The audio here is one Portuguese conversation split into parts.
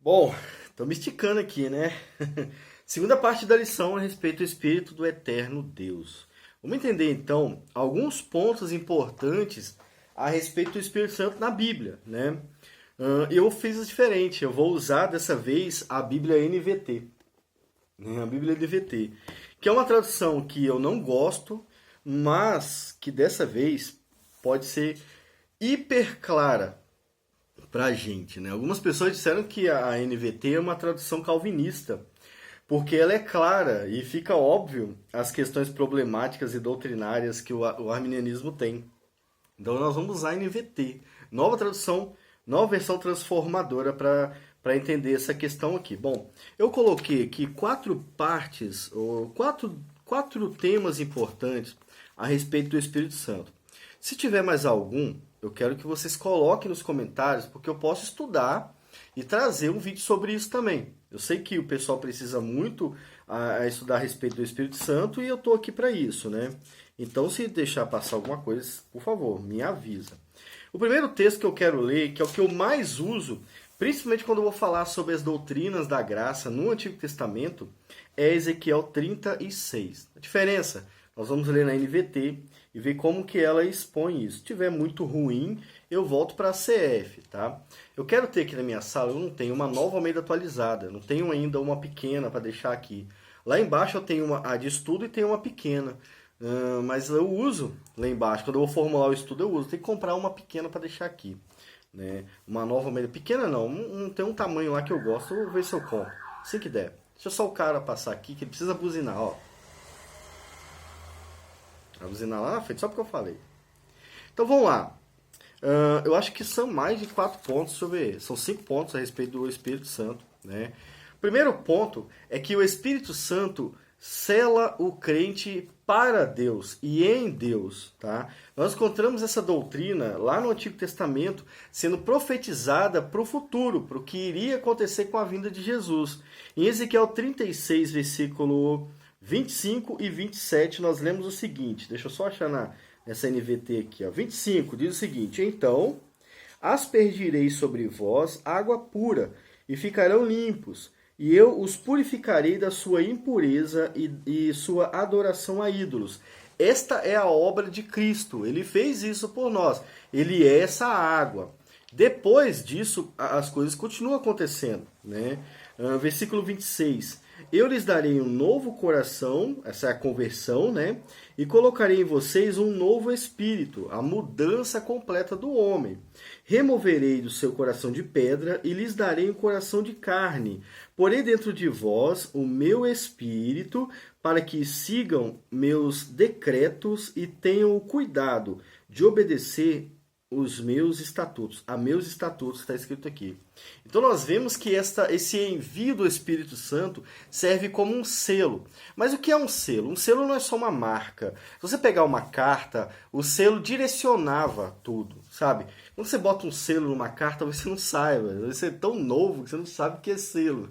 Bom, estou me esticando aqui, né? Segunda parte da lição a respeito do Espírito do Eterno Deus. Vamos entender então alguns pontos importantes a respeito do Espírito Santo na Bíblia, né? Eu fiz diferente, eu vou usar dessa vez a Bíblia NVT, né? A Bíblia NVT, que é uma tradução que eu não gosto, mas que dessa vez pode ser hiper clara pra gente, né? Algumas pessoas disseram que a NVT é uma tradução calvinista, porque ela é clara e fica óbvio as questões problemáticas e doutrinárias que o arminianismo tem. Então nós vamos usar a NVT, nova tradução, nova versão transformadora para entender essa questão aqui. Bom, eu coloquei aqui quatro partes, ou quatro temas importantes a respeito do Espírito Santo. Se tiver mais algum, eu quero que vocês coloquem nos comentários, porque eu posso estudar e trazer um vídeo sobre isso também. Eu sei que o pessoal precisa muito estudar a respeito do Espírito Santo e eu estou aqui para isso, né? Então, se deixar passar alguma coisa, por favor, me avisa. O primeiro texto que eu quero ler, que é o que eu mais uso, principalmente quando eu vou falar sobre as doutrinas da graça no Antigo Testamento, é Ezequiel 36. A diferença, nós vamos ler na NVT e ver como que ela expõe isso. Se tiver muito ruim, eu volto para a CF, tá? Eu quero ter aqui na minha sala, eu não tenho uma nova Almeida atualizada, não tenho ainda uma pequena para deixar aqui. Lá embaixo eu tenho a de estudo e tenho uma pequena. Mas eu uso lá embaixo, quando eu vou formular o estudo eu uso. Tem que comprar uma pequena para deixar aqui, né? Uma nova Almeida, pequena não tem um tamanho lá que eu gosto, eu vou ver se eu compro, assim que der. Deixa só o cara passar aqui, que ele precisa buzinar, ó. Vai buzinar lá na frente, só porque eu falei. Então vamos lá. Eu acho que são mais de 4 pontos sobre. São 5 pontos a respeito do Espírito Santo, né? O primeiro ponto é que o Espírito Santo sela o crente para Deus e em Deus, tá? Nós encontramos essa doutrina lá no Antigo Testamento sendo profetizada para o futuro, para o que iria acontecer com a vinda de Jesus. Em Ezequiel 36, versículo 25 e 27, nós lemos o seguinte, deixa eu só achar nessa NVT aqui, ó. 25 diz o seguinte: então aspergirei sobre vós água pura, e ficarão limpos, e eu os purificarei da sua impureza e sua adoração a ídolos. Esta é a obra de Cristo, ele fez isso por nós, ele é essa água. Depois disso, as coisas continuam acontecendo, né? Versículo 26. Eu lhes darei um novo coração, essa é a conversão, né? E colocarei em vocês um novo espírito, a mudança completa do homem. Removerei do seu coração de pedra e lhes darei um coração de carne. Porei dentro de vós o meu espírito, para que sigam meus decretos e tenham o cuidado de obedecer os meus estatutos, a meus estatutos, está escrito aqui. Então nós vemos que esse envio do Espírito Santo serve como um selo. Mas o que é um selo? Um selo não é só uma marca. Se você pegar uma carta, o selo direcionava tudo, sabe? Quando você bota um selo numa carta, você não saiba. Você é tão novo que você não sabe o que é selo.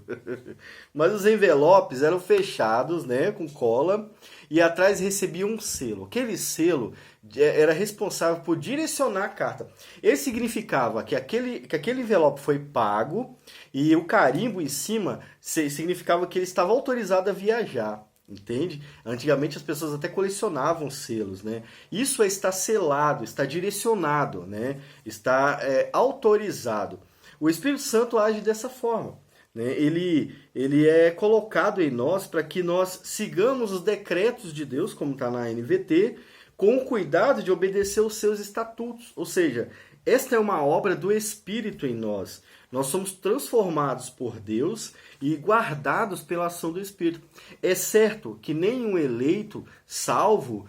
Mas os envelopes eram fechados, né, com cola, e atrás recebia um selo. Aquele selo era responsável por direcionar a carta. Ele significava que aquele envelope foi pago e o carimbo em cima significava que ele estava autorizado a viajar. Entende? Antigamente as pessoas até colecionavam selos, né? Isso é estar selado, está direcionado, né? Está autorizado. O Espírito Santo age dessa forma, né? Ele é colocado em nós para que nós sigamos os decretos de Deus, como está na NVT, com o cuidado de obedecer os seus estatutos. Ou seja, esta é uma obra do Espírito em nós. Nós somos transformados por Deus e guardados pela ação do Espírito. É certo que nenhum eleito salvo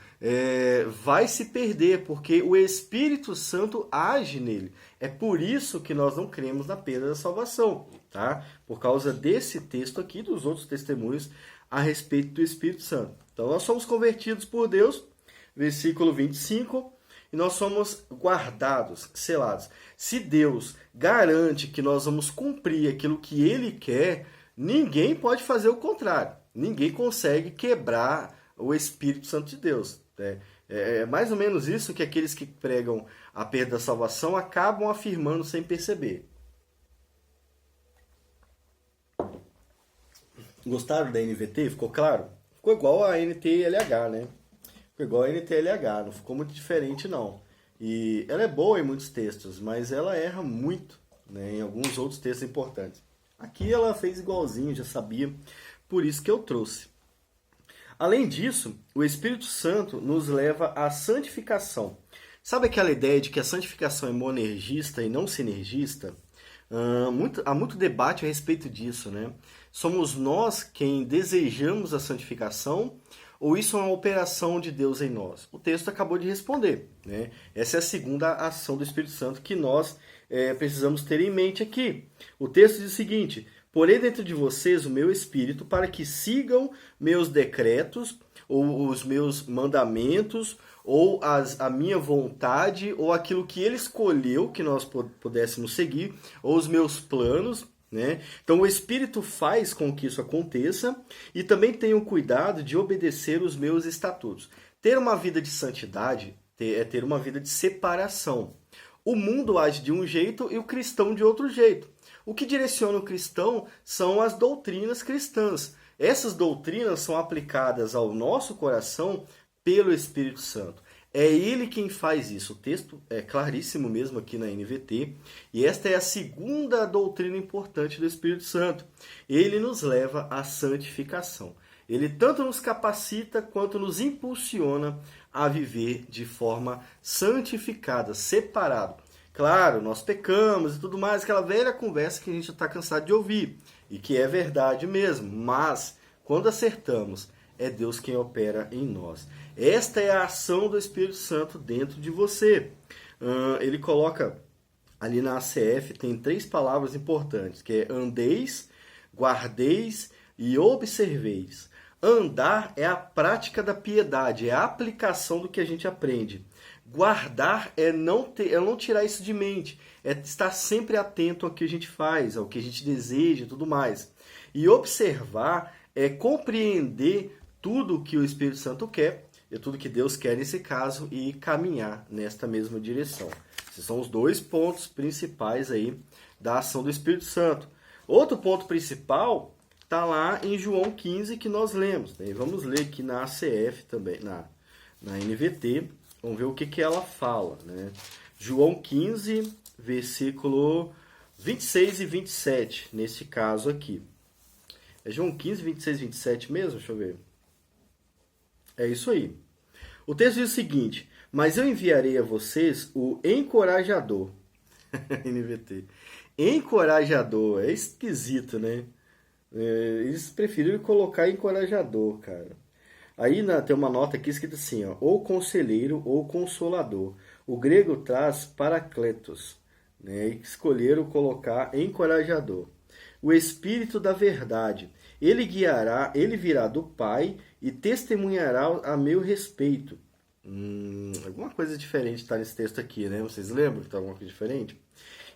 vai se perder, porque o Espírito Santo age nele. É por isso que nós não cremos na perda da salvação, tá? Por causa desse texto aqui, dos outros testemunhos a respeito do Espírito Santo. Então nós somos convertidos por Deus, versículo 25, e nós somos guardados, selados. Se Deus garante que nós vamos cumprir aquilo que Ele quer, ninguém pode fazer o contrário. Ninguém consegue quebrar o Espírito Santo de Deus. É mais ou menos isso que aqueles que pregam a perda da salvação acabam afirmando sem perceber. Gostaram da NVT? Ficou claro? Ficou igual a NTLH, né? Ficou igual a NTLH, não ficou muito diferente não. E ela é boa em muitos textos, mas ela erra muito, né, em alguns outros textos importantes. Aqui ela fez igualzinho, já sabia, por isso que eu trouxe. Além disso, o Espírito Santo nos leva à santificação. Sabe aquela ideia de que a santificação é monergista e não sinergista? Há muito debate a respeito disso, né? Somos nós quem desejamos a santificação ou isso é uma operação de Deus em nós? O texto acabou de responder, né? Essa é a segunda ação do Espírito Santo que nós precisamos ter em mente aqui. O texto diz o seguinte: porém dentro de vocês o meu Espírito para que sigam meus decretos ou os meus mandamentos ou a minha vontade, ou aquilo que ele escolheu que nós pudéssemos seguir, ou os meus planos, né? Então o Espírito faz com que isso aconteça e também tenho cuidado de obedecer os meus estatutos. Ter uma vida de santidade é ter uma vida de separação. O mundo age de um jeito e o cristão de outro jeito. O que direciona o cristão são as doutrinas cristãs. Essas doutrinas são aplicadas ao nosso coração pelo Espírito Santo. É ele quem faz isso. O texto é claríssimo mesmo aqui na NVT. E esta é a segunda doutrina importante do Espírito Santo. Ele nos leva à santificação. Ele tanto nos capacita quanto nos impulsiona a viver de forma santificada, separado. Claro, nós pecamos e tudo mais, aquela velha conversa que a gente está cansado de ouvir. E que é verdade mesmo. Mas, quando acertamos, é Deus quem opera em nós. Esta é a ação do Espírito Santo dentro de você. Ele coloca ali na ACF, tem 3 palavras importantes, que é andeis, guardeis e observeis. Andar é a prática da piedade, é a aplicação do que a gente aprende. Guardar é não tirar isso de mente, é estar sempre atento ao que a gente faz, ao que a gente deseja e tudo mais. E observar é compreender tudo o que o Espírito Santo quer, e tudo que Deus quer nesse caso, e caminhar nesta mesma direção. Esses são os 2 pontos principais aí da ação do Espírito Santo. Outro ponto principal está lá em João 15 que nós lemos. Né? Vamos ler aqui na ACF também, na NVT, vamos ver o que ela fala. Né? João 15, versículo 26 e 27, nesse caso aqui. É João 15, 26 e 27 mesmo? Deixa eu ver. É isso aí. O texto diz o seguinte: mas eu enviarei a vocês o encorajador. NVT. Encorajador. É esquisito, né? Eles preferiram colocar encorajador, cara. Aí tem uma nota aqui escrita assim, ó, ou conselheiro ou consolador. O grego traz paracletos, né? E escolheram colocar encorajador. O Espírito da verdade. Ele virá do Pai e testemunhará a meu respeito. Alguma coisa diferente está nesse texto aqui, né? Vocês lembram que está alguma coisa diferente?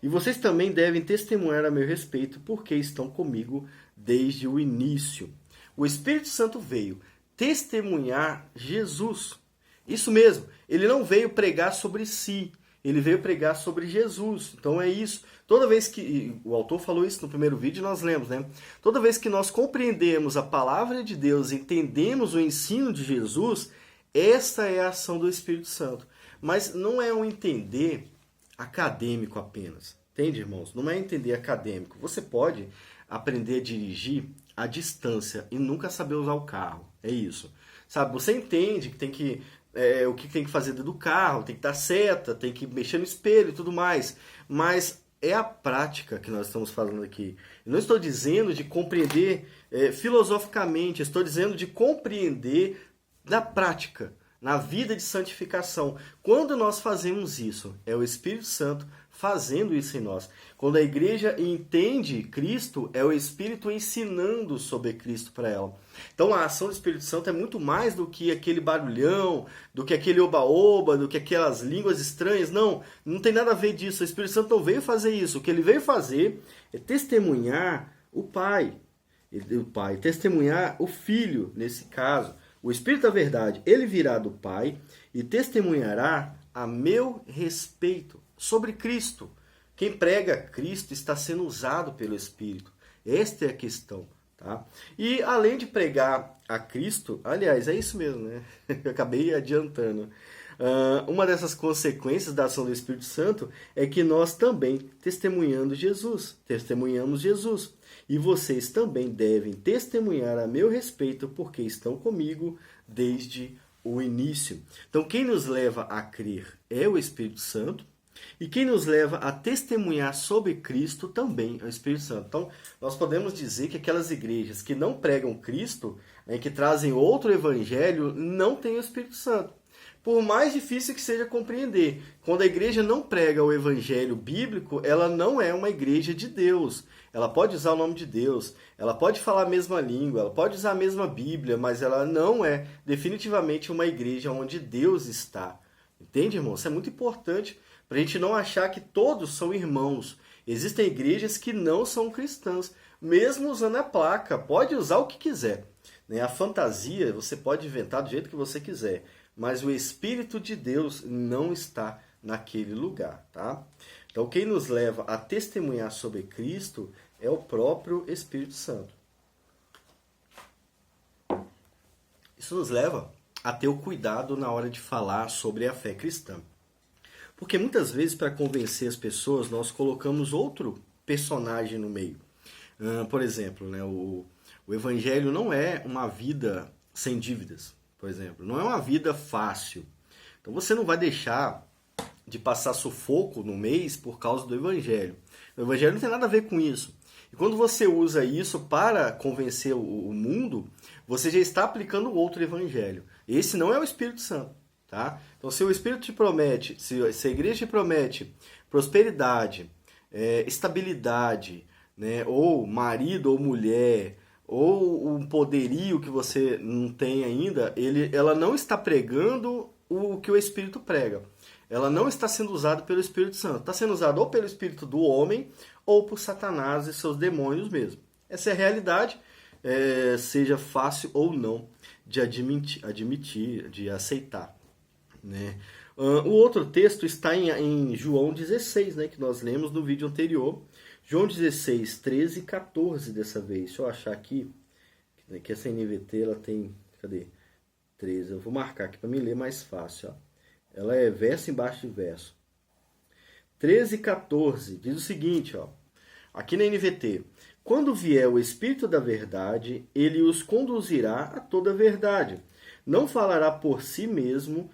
E vocês também devem testemunhar a meu respeito, porque estão comigo desde o início. O Espírito Santo veio testemunhar Jesus. Isso mesmo, ele não veio pregar sobre si, ele veio pregar sobre Jesus. Então é isso. Toda vez que, o autor falou isso no primeiro vídeo, nós lemos, né? Toda vez que nós compreendemos a palavra de Deus, entendemos o ensino de Jesus, esta é a ação do Espírito Santo. Mas não é um entender acadêmico apenas. Entende, irmãos? Não é entender acadêmico. Você pode aprender a dirigir à distância e nunca saber usar o carro. É isso. Sabe, você entende que tem que o que tem que fazer dentro do carro, tem que dar seta, tem que mexer no espelho e tudo mais. Mas é a prática que nós estamos falando aqui. Eu não estou dizendo de compreender filosoficamente, estou dizendo de compreender na prática, na vida de santificação. Quando nós fazemos isso, é o Espírito Santo fazendo isso em nós. Quando a igreja entende Cristo, é o Espírito ensinando sobre Cristo para ela. Então a ação do Espírito Santo é muito mais do que aquele barulhão, do que aquele oba-oba, do que aquelas línguas estranhas. Não tem nada a ver disso. O Espírito Santo não veio fazer isso. O que ele veio fazer é testemunhar o Pai. Testemunhar o Filho, nesse caso. O Espírito da verdade, ele virá do Pai e testemunhará a meu respeito sobre Cristo. Quem prega Cristo está sendo usado pelo Espírito. Esta é a questão. Tá? E além de pregar a Cristo, aliás, é isso mesmo, né? Eu acabei adiantando. Uma dessas consequências da ação do Espírito Santo é que nós também testemunhamos Jesus. E vocês também devem testemunhar a meu respeito, porque estão comigo desde o início. Então, quem nos leva a crer é o Espírito Santo, e quem nos leva a testemunhar sobre Cristo também é o Espírito Santo. Então, nós podemos dizer que aquelas igrejas que não pregam Cristo, né, que trazem outro evangelho, não têm o Espírito Santo. Por mais difícil que seja compreender, quando a igreja não prega o evangelho bíblico, ela não é uma igreja de Deus. Ela pode usar o nome de Deus, ela pode falar a mesma língua, ela pode usar a mesma Bíblia, mas ela não é definitivamente uma igreja onde Deus está. Entende, irmão? Isso é muito importante para a gente não achar que todos são irmãos. Existem igrejas que não são cristãs, mesmo usando a placa. Pode usar o que quiser. A fantasia você pode inventar do jeito que você quiser, mas o Espírito de Deus não está naquele lugar, tá? Então, quem nos leva a testemunhar sobre Cristo é o próprio Espírito Santo. Isso nos leva a ter o cuidado na hora de falar sobre a fé cristã. Porque muitas vezes, para convencer as pessoas, nós colocamos outro personagem no meio. Por exemplo, né, o Evangelho não é uma vida sem dívidas, por exemplo. Não é uma vida fácil. Então você não vai deixar de passar sufoco no mês por causa do Evangelho. O Evangelho não tem nada a ver com isso. E quando você usa isso para convencer o mundo, você já está aplicando outro Evangelho. Esse não é o Espírito Santo. Tá? Então, se o Espírito te promete, se a igreja te promete prosperidade, estabilidade, né, ou marido ou mulher, ou um poderio que você não tem ainda, ela não está pregando o que o Espírito prega. Ela não está sendo usada pelo Espírito Santo. Está sendo usada ou pelo Espírito do homem, ou por Satanás e seus demônios mesmo. Essa é a realidade, seja fácil ou não de admitir, de aceitar. Né? O outro texto está em João 16, né, que nós lemos no vídeo anterior. João 16, 13 e 14 dessa vez. Deixa eu achar aqui, que essa NVT ela tem... Cadê? 13. Eu vou marcar aqui para me ler mais fácil. Ó. Ela é verso embaixo de verso. 13 e 14 diz o seguinte, ó, aqui na NVT. Quando vier o Espírito da verdade, ele os conduzirá a toda a verdade. Não falará por si mesmo,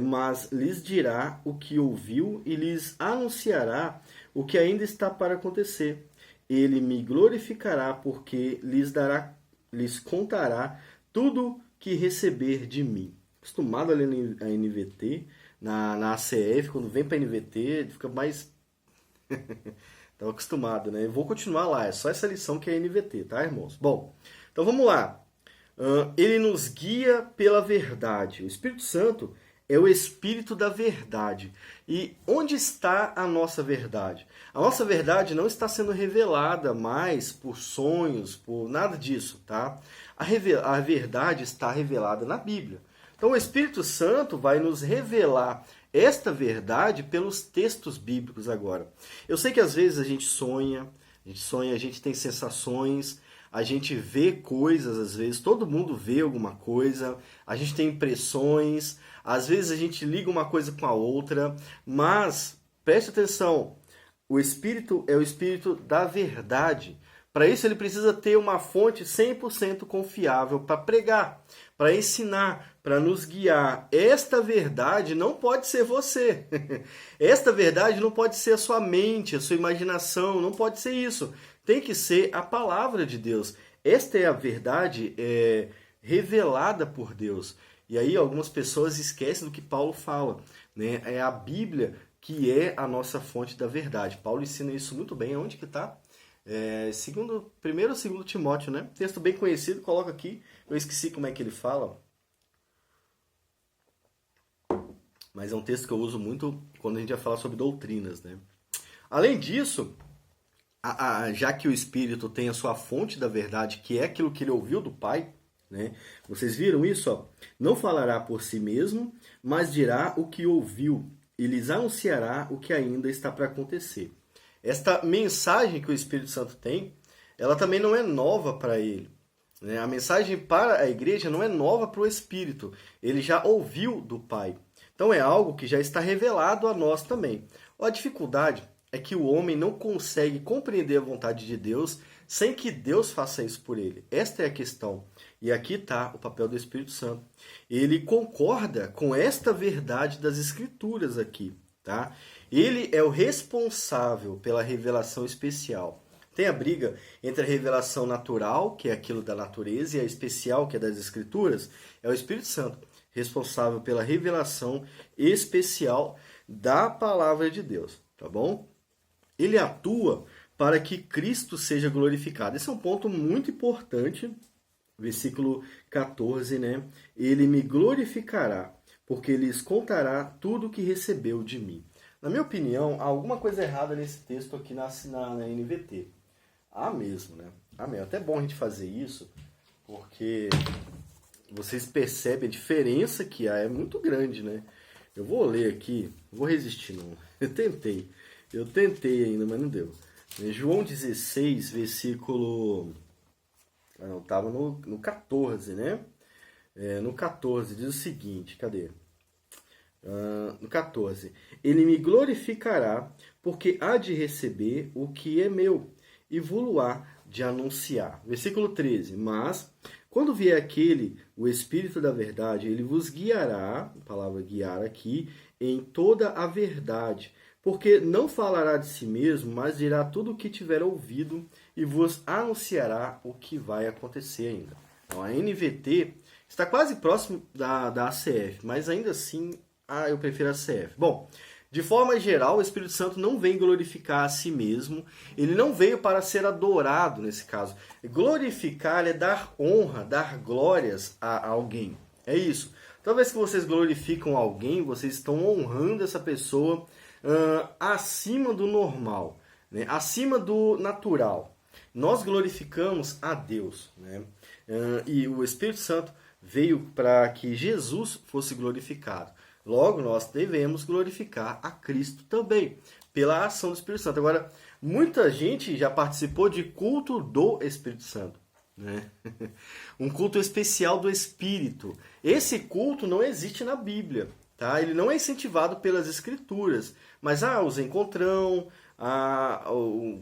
mas lhes dirá o que ouviu e lhes anunciará o que ainda está para acontecer. Ele me glorificará, porque lhes contará tudo que receber de mim. Acostumado a ler a NVT, na ACF, quando vem para a NVT, fica mais... Estava acostumado, né? Eu vou continuar lá, é só essa lição que é a NVT, tá, irmãos? Bom, então vamos lá. Ele nos guia pela verdade. O Espírito Santo é o Espírito da verdade. E onde está a nossa verdade? A nossa verdade não está sendo revelada mais por sonhos, por nada disso, tá? A verdade está revelada na Bíblia. Então o Espírito Santo vai nos revelar esta verdade pelos textos bíblicos agora. Eu sei que às vezes a gente sonha, a gente tem sensações, a gente vê coisas, às vezes todo mundo vê alguma coisa, a gente tem impressões, às vezes a gente liga uma coisa com a outra, mas preste atenção, o Espírito é o Espírito da verdade. Para isso ele precisa ter uma fonte 100% confiável para pregar, para ensinar, para nos guiar. Esta verdade não pode ser você. Esta verdade não pode ser a sua mente, a sua imaginação, não pode ser isso. Tem que ser a palavra de Deus. Esta é a verdade revelada por Deus. E aí algumas pessoas esquecem do que Paulo fala, né? É a Bíblia que é a nossa fonte da verdade. Paulo ensina isso muito bem. Onde que está? Primeiro ou segundo Timóteo, né? Texto bem conhecido, coloca aqui. Eu esqueci como é que ele fala. Mas é um texto que eu uso muito quando a gente vai falar sobre doutrinas, né? Além disso, já que o Espírito tem a sua fonte da verdade, que é aquilo que ele ouviu do Pai, né? Vocês viram isso? Ó? Não falará por si mesmo, mas dirá o que ouviu e lhes anunciará o que ainda está para acontecer. Esta mensagem que o Espírito Santo tem, ela também não é nova para ele. Né? A mensagem para a igreja não é nova para o Espírito. Ele já ouviu do Pai. Então é algo que já está revelado a nós também. A dificuldade é que o homem não consegue compreender a vontade de Deus sem que Deus faça isso por ele. Esta é a questão. E aqui está o papel do Espírito Santo. Ele concorda com esta verdade das Escrituras aqui. Tá? Ele é o responsável pela revelação especial. Tem a briga entre a revelação natural, que é aquilo da natureza, e a especial, que é das Escrituras. É o Espírito Santo responsável pela revelação especial da palavra de Deus. Tá bom? Ele atua para que Cristo seja glorificado. Esse é um ponto muito importante. Versículo 14, né? Ele me glorificará, porque lhes contará tudo o que recebeu de mim. Na minha opinião, há alguma coisa errada nesse texto aqui na NVT. Há mesmo, né? Há mesmo. Até bom a gente fazer isso, porque vocês percebem a diferença que há. É muito grande, né? Eu vou ler aqui, não vou resistir não. Eu tentei ainda, mas não deu. João 16, versículo... Eu estava no 14, né? No 14 diz o seguinte, cadê? No 14. Ele me glorificará, porque há de receber o que é meu, e vou-lo-á de anunciar. Versículo 13. Mas, quando vier aquele, o Espírito da verdade, ele vos guiará, a palavra guiar aqui, em toda a verdade, porque não falará de si mesmo, mas dirá tudo o que tiver ouvido e vos anunciará o que vai acontecer ainda. Então, a NVT está quase próximo da ACF, mas ainda assim eu prefiro a ACF. Bom, de forma geral, o Espírito Santo não vem glorificar a si mesmo, ele não veio para ser adorado nesse caso. Glorificar é dar honra, dar glórias a alguém. É isso. Toda vez que vocês glorificam alguém, vocês estão honrando essa pessoa acima do normal, né? Acima do natural. Nós glorificamos a Deus, né? E o Espírito Santo veio para que Jesus fosse glorificado. Logo, nós devemos glorificar a Cristo também, pela ação do Espírito Santo. Agora, muita gente já participou de culto do Espírito Santo, né? Um culto especial do Espírito. Esse culto não existe na Bíblia, tá? Ele não é incentivado pelas Escrituras, mas os encontrão,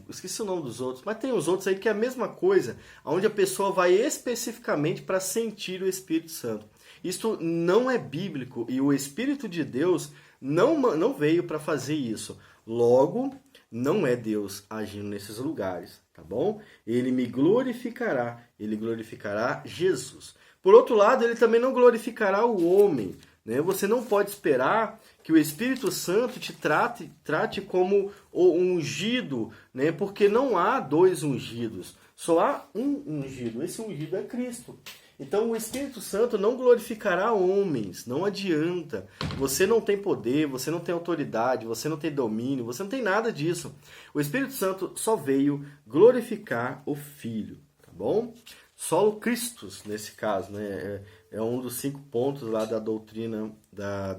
esqueci o nome dos outros, mas tem os outros aí que é a mesma coisa, onde a pessoa vai especificamente para sentir o Espírito Santo. Isto não é bíblico e o Espírito de Deus não veio para fazer isso. Logo, não é Deus agindo nesses lugares, tá bom? Ele me glorificará, ele glorificará Jesus. Por outro lado, ele também não glorificará o homem, né? Você não pode esperar que o Espírito Santo te trate como o ungido, né? Porque não há dois ungidos, só há um ungido. Esse ungido é Cristo. Então o Espírito Santo não glorificará homens, não adianta. Você não tem poder, você não tem autoridade, você não tem domínio, você não tem nada disso. O Espírito Santo só veio glorificar o Filho, tá bom? Só o Christus, nesse caso, né? É um dos 5 pontos lá da doutrina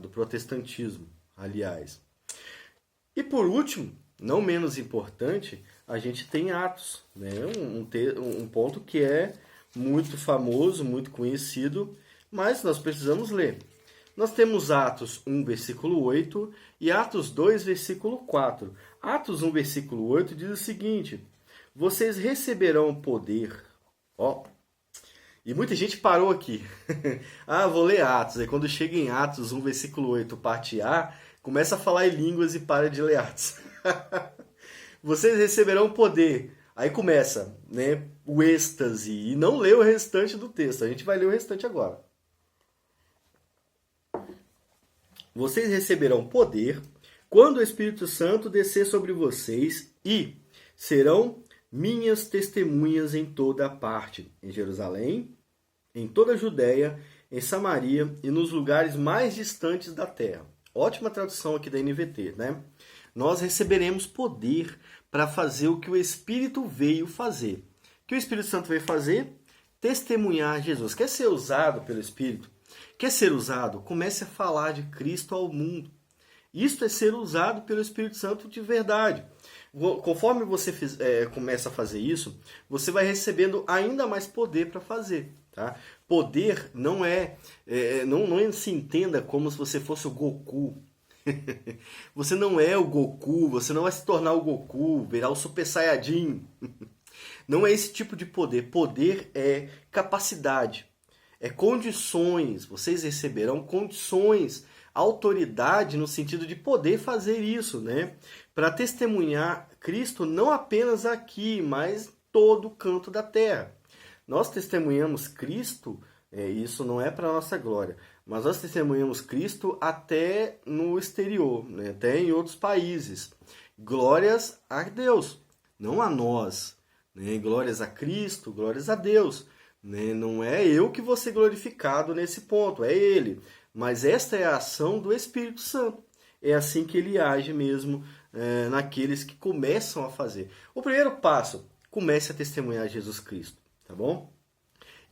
do protestantismo, aliás. E por último, não menos importante, a gente tem Atos, né? Um ponto que é muito famoso, muito conhecido, mas nós precisamos ler. Nós temos Atos 1, versículo 8 e Atos 2, versículo 4. Atos 1, versículo 8 diz o seguinte: vocês receberão poder. E muita gente parou aqui. Vou ler Atos. Aí quando chega em Atos 1, versículo 8, parte A, começa a falar em línguas e para de ler Atos. Vocês receberão poder. Aí começa, né, o êxtase, e não lê o restante do texto. A gente vai ler o restante agora. Vocês receberão poder quando o Espírito Santo descer sobre vocês e serão minhas testemunhas em toda a parte, em Jerusalém, em toda a Judéia, em Samaria e nos lugares mais distantes da terra. Ótima tradução aqui da NVT, né? Nós receberemos poder para fazer o que o Espírito veio fazer. O que o Espírito Santo veio fazer? Testemunhar Jesus. Quer ser usado pelo Espírito? Quer ser usado? Comece a falar de Cristo ao mundo. Isto é ser usado pelo Espírito Santo de verdade. Conforme você começa a fazer isso, você vai recebendo ainda mais poder para fazer. Tá? Poder não não se entenda como se você fosse o Goku. Você não é o Goku, você não vai se tornar o Goku, virar o Super Saiyajin. Não é esse tipo de poder. Poder é capacidade, é condições. Vocês receberão condições, autoridade no sentido de poder fazer isso, né? Para testemunhar Cristo não apenas aqui, mas em todo canto da terra. Nós testemunhamos Cristo, isso não é para nossa glória, mas nós testemunhamos Cristo até no exterior, né? Até em outros países. Glórias a Deus, não a nós. Né? Glórias a Cristo, glórias a Deus. Né? Não é eu que vou ser glorificado nesse ponto, é Ele. Mas esta é a ação do Espírito Santo. É assim que Ele age mesmo naqueles que começam a fazer. O primeiro passo, comece a testemunhar Jesus Cristo, tá bom?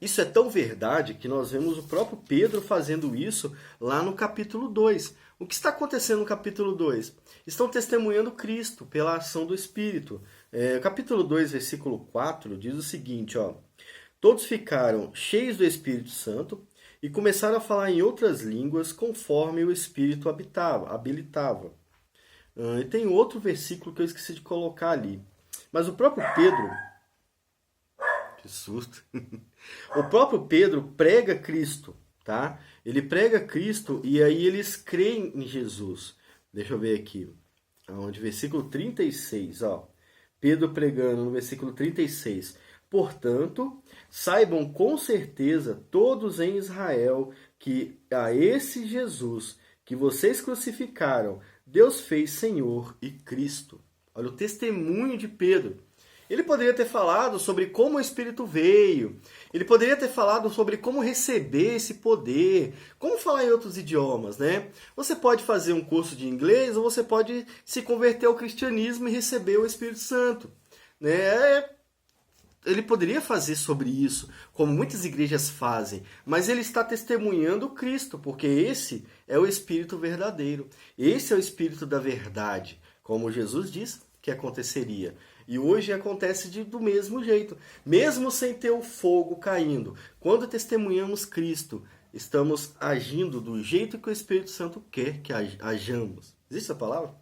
Isso é tão verdade que nós vemos o próprio Pedro fazendo isso lá no capítulo 2. O que está acontecendo no capítulo 2? Estão testemunhando Cristo pela ação do Espírito. Capítulo 2, versículo 4, diz o seguinte, ó. Todos ficaram cheios do Espírito Santo e começaram a falar em outras línguas conforme o Espírito habilitava. E tem outro versículo que eu esqueci de colocar ali. Mas o próprio Pedro... Que susto! O próprio Pedro prega Cristo, tá? Ele prega Cristo e aí eles creem em Jesus. Deixa eu ver aqui. Onde? Versículo 36, ó. Pedro pregando no versículo 36. Portanto, saibam com certeza todos em Israel que a esse Jesus que vocês crucificaram, Deus fez Senhor e Cristo. Olha o testemunho de Pedro. Ele poderia ter falado sobre como o Espírito veio. Ele poderia ter falado sobre como receber esse poder. Como falar em outros idiomas, né? Você pode fazer um curso de inglês ou você pode se converter ao cristianismo e receber o Espírito Santo. Né? Ele poderia fazer sobre isso, como muitas igrejas fazem. Mas ele está testemunhando Cristo, porque esse é o Espírito verdadeiro. Esse é o Espírito da verdade. Como Jesus diz que aconteceria. E hoje acontece do mesmo jeito. Mesmo sem ter o fogo caindo. Quando testemunhamos Cristo, estamos agindo do jeito que o Espírito Santo quer que hajamos. Existe essa palavra?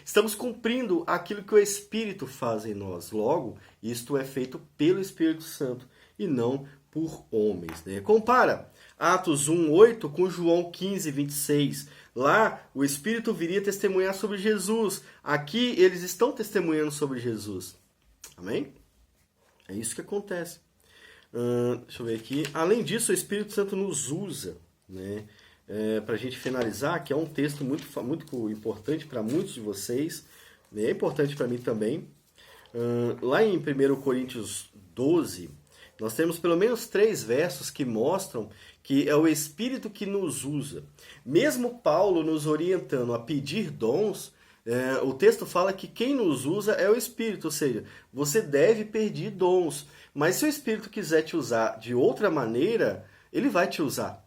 Estamos cumprindo aquilo que o Espírito faz em nós. Logo, isto é feito pelo Espírito Santo e não por homens. Né? Compara Atos 1:8 com João 15:26. Lá, o Espírito viria testemunhar sobre Jesus. Aqui, eles estão testemunhando sobre Jesus. Amém? É isso que acontece. Deixa eu ver aqui. Além disso, o Espírito Santo nos usa, né? Para a gente finalizar, que é um texto muito importante para muitos de vocês. Né? É importante para mim também. Lá em 1 Coríntios 12, nós temos pelo menos 3 versos que mostram que é o Espírito que nos usa. Mesmo Paulo nos orientando a pedir dons, o texto fala que quem nos usa é o Espírito, ou seja, você deve pedir dons. Mas se o Espírito quiser te usar de outra maneira, ele vai te usar.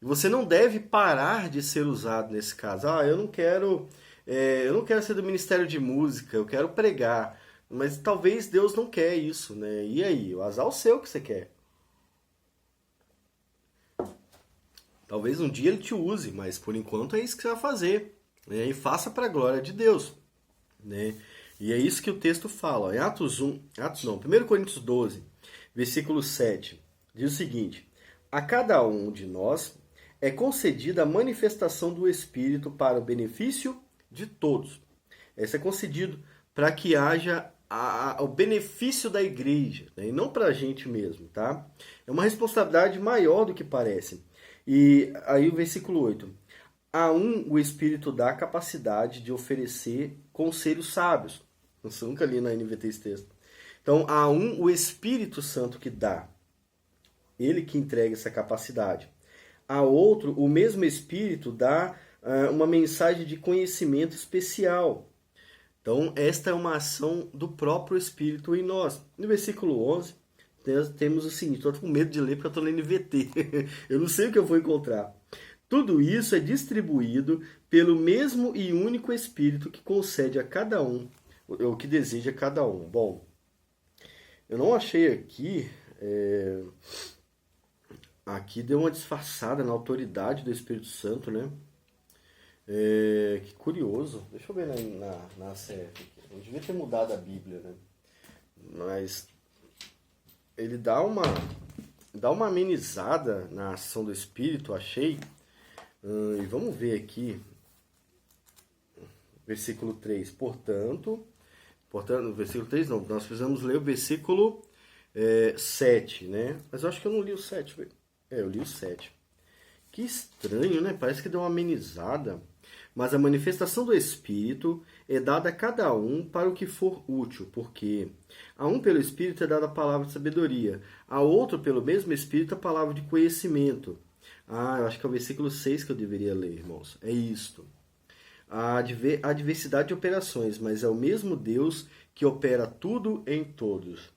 E você não deve parar de ser usado nesse caso. Eu não quero ser do ministério de música, eu quero pregar. Mas talvez Deus não quer isso, né? E aí? O azar é o seu que você quer. Talvez um dia ele te use, mas por enquanto é isso que você vai fazer. Né? E faça para a glória de Deus. Né? E é isso que o texto fala. Ó. Em 1 Coríntios 12, versículo 7, diz o seguinte: a cada um de nós é concedida a manifestação do Espírito para o benefício de todos. Esse é concedido para que haja o benefício da igreja, né? E não para a gente mesmo, tá? É uma responsabilidade maior do que parece. E aí o versículo 8. A um o Espírito dá a capacidade de oferecer conselhos sábios. Eu nunca li na NVT esse texto. Então, a um o Espírito Santo que dá. Ele que entrega essa capacidade. A outro, o mesmo Espírito dá uma mensagem de conhecimento especial. Então, esta é uma ação do próprio Espírito em nós. No versículo 11, temos o seguinte, estou com medo de ler porque eu estou lendo NVT. Eu não sei o que eu vou encontrar. Tudo isso é distribuído pelo mesmo e único Espírito que concede a cada um o que deseja a cada um. Bom, eu não achei aqui... Aqui deu uma disfarçada na autoridade do Espírito Santo, né? Que curioso. Deixa eu ver na CF aqui. Eu devia ter mudado a Bíblia, né? Mas ele dá uma amenizada na ação do Espírito, achei. E vamos ver aqui. Versículo 3. Portanto, versículo 3 não, nós precisamos ler o versículo 7, né? Mas eu acho que eu não li o 7, velho. Eu li o 7. Que estranho, né? Parece que deu uma amenizada. Mas a manifestação do Espírito é dada a cada um para o que for útil, porque a um pelo Espírito é dada a palavra de sabedoria, a outro pelo mesmo Espírito a palavra de conhecimento. Eu acho que é o versículo 6 que eu deveria ler, irmãos. É isto. Há diversidade de operações, mas é o mesmo Deus que opera tudo em todos.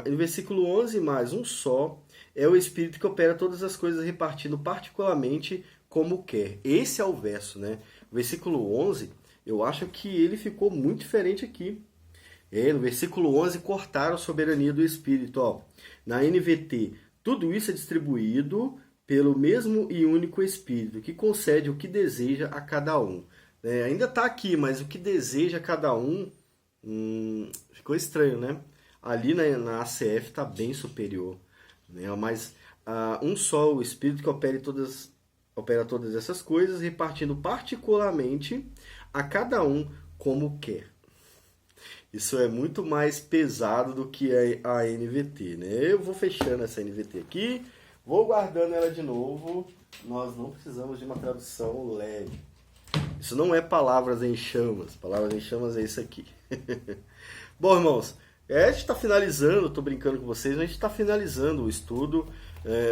No versículo 11, mais um só, é o Espírito que opera todas as coisas, repartindo particularmente como quer. Esse é o verso, né? O versículo 11, eu acho que ele ficou muito diferente aqui. No versículo 11, cortaram a soberania do Espírito. Ó. Na NVT, tudo isso é distribuído pelo mesmo e único Espírito, que concede o que deseja a cada um. Ainda está aqui, mas o que deseja a cada um, ficou estranho, né? Ali na ACF está bem superior. Né? Mas um só, o Espírito que opera todas essas coisas, repartindo particularmente a cada um como quer. Isso é muito mais pesado do que a NVT. Né? Eu vou fechando essa NVT aqui, vou guardando ela de novo. Nós não precisamos de uma tradução leve. Isso não é palavras em chamas. Palavras em chamas é isso aqui. Bom, irmãos, a gente está finalizando, estou brincando com vocês, mas a gente está finalizando o estudo.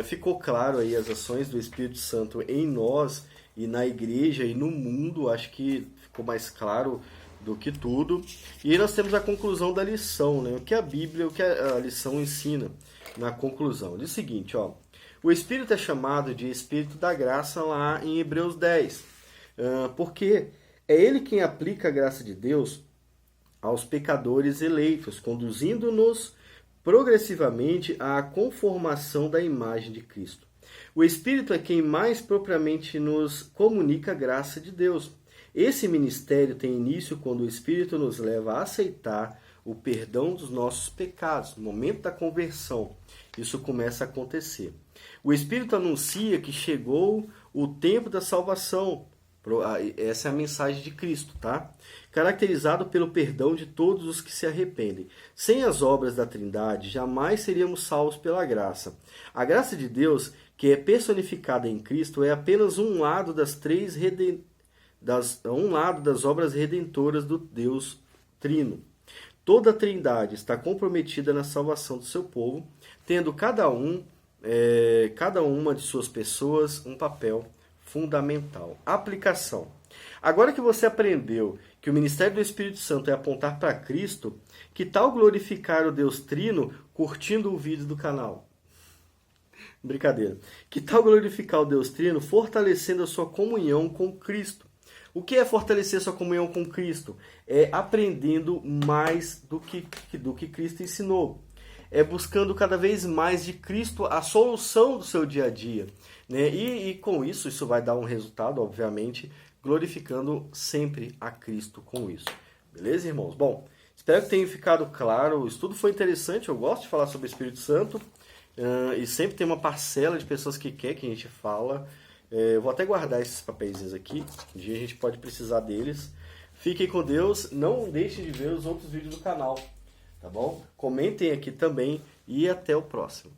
Ficou claro aí as ações do Espírito Santo em nós e na igreja e no mundo. Acho que ficou mais claro do que tudo. E aí nós temos a conclusão da lição, né? O que a Bíblia, o que a lição ensina na conclusão. Diz o seguinte, ó. O Espírito é chamado de Espírito da Graça lá em Hebreus 10. Porque é ele quem aplica a graça de Deus aos pecadores eleitos, conduzindo-nos progressivamente à conformação da imagem de Cristo. O Espírito é quem mais propriamente nos comunica a graça de Deus. Esse ministério tem início quando o Espírito nos leva a aceitar o perdão dos nossos pecados. No momento da conversão, isso começa a acontecer. O Espírito anuncia que chegou o tempo da salvação. Essa é a mensagem de Cristo, tá? Caracterizado pelo perdão de todos os que se arrependem. Sem as obras da Trindade, jamais seríamos salvos pela graça. A graça de Deus, que é personificada em Cristo, é apenas um lado das obras redentoras do Deus Trino. Toda a Trindade está comprometida na salvação do seu povo, tendo cada uma de suas pessoas um papel fundamental. Aplicação. Agora que você aprendeu que o ministério do Espírito Santo é apontar para Cristo, que tal glorificar o Deus Trino curtindo o vídeo do canal? Brincadeira. Que tal glorificar o Deus Trino fortalecendo a sua comunhão com Cristo? O que é fortalecer sua comunhão com Cristo? É aprendendo mais do que Cristo ensinou. É buscando cada vez mais de Cristo a solução do seu dia a dia. Né? E com isso vai dar um resultado, obviamente, glorificando sempre a Cristo com isso. Beleza, irmãos? Bom, espero que tenha ficado claro. O estudo foi interessante, eu gosto de falar sobre o Espírito Santo. E sempre tem uma parcela de pessoas que quer que a gente fala. Eu vou até guardar esses papeizinhos aqui. Um dia a gente pode precisar deles. Fiquem com Deus. Não deixem de ver os outros vídeos do canal. Tá bom? Comentem aqui também. E até o próximo.